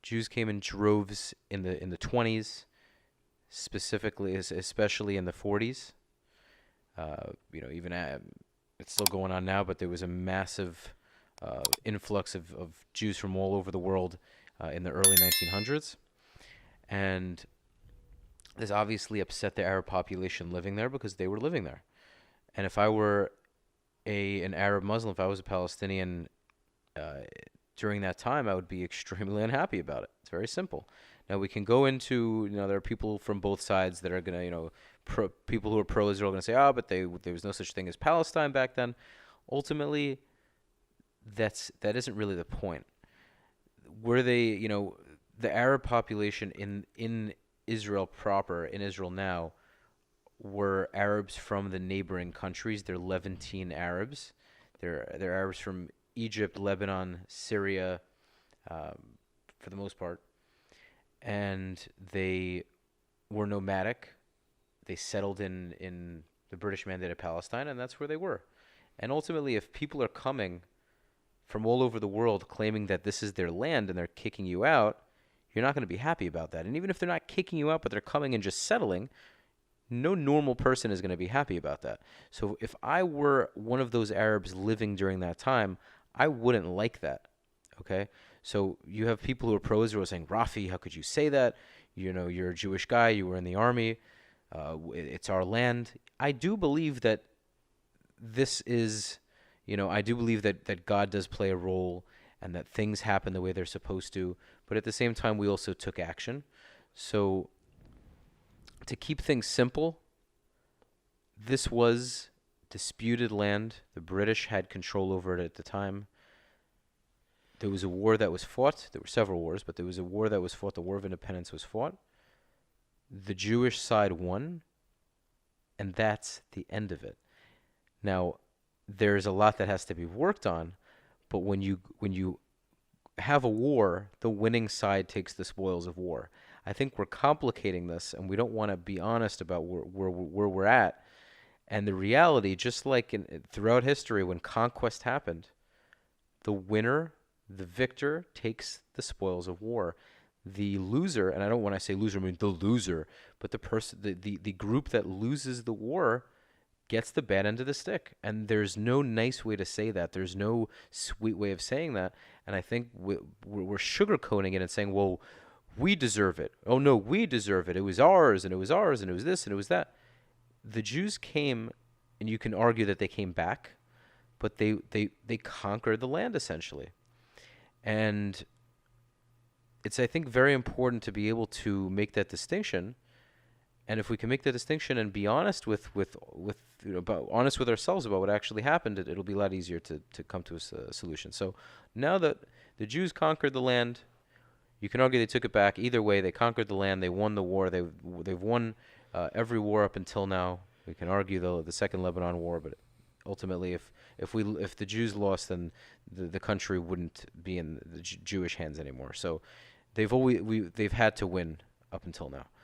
Jews came in droves in the 20s, specifically, especially in the 40s. Even it's still going on now, but there was a massive influx of Jews from all over the world in the early 1900s, and this obviously upset the Arab population living there because they were living there. And if I were an Arab Muslim, if I was a Palestinian uh, during that time, I would be extremely unhappy about it. It's very simple. Now we can go into, there are people from both sides that are gonna, people who are pro-Israel are gonna say, but there was no such thing as Palestine back then. Ultimately, that isn't really the point. Were they, the Arab population in Israel proper, in Israel now, were Arabs from the neighboring countries. They're Levantine Arabs. They're Arabs from Egypt, Lebanon, Syria, for the most part, and they were nomadic. They settled in the British Mandated Palestine, and that's where they were. And ultimately, if people are coming from all over the world claiming that this is their land and they're kicking you out, you're not going to be happy about that. And even if they're not kicking you out, but they're coming and just settling, no normal person is going to be happy about that. So if I were one of those Arabs living during that time, I wouldn't like that. Okay? So you have people who are pro-Israel saying, Rafi, how could you say that? You're a Jewish guy. You were in the army. It's our land. I do believe that this is, I do believe that God does play a role and that things happen the way they're supposed to. But at the same time, we also took action. So to keep things simple, this was disputed land. The British had control over it at the time. There was a war that was fought. There were several wars, but there was a war that was fought. The War of Independence was fought. The Jewish side won, and that's the end of it. Now, there's a lot that has to be worked on, but when you have a war, the winning side takes the spoils of war. I think we're complicating this, and we don't want to be honest about where we're at. And the reality, just like throughout history, when conquest happened, the winner, the victor, takes the spoils of war. The loser, and I don't, when I say loser, I mean the loser, but the group that loses the war gets the bad end of the stick. And there's no nice way to say that. There's no sweet way of saying that. And I think we're sugarcoating it and saying, well, we deserve it. Oh, no, we deserve it. It was ours, and it was ours, and it was this, and it was that. The Jews came, and you can argue that they came back, but they conquered the land, essentially. And it's, I think, very important to be able to make that distinction. And if we can make the distinction and be honest with honest with ourselves about what actually happened, it'll be a lot easier to come to a solution. So now that the Jews conquered the land, you can argue they took it back. Either way, they conquered the land. They won the war. They've won every war up until now. We can argue the Second Lebanon War, but ultimately, if the Jews lost, then the country wouldn't be in the Jewish hands anymore. So they've had to win up until now.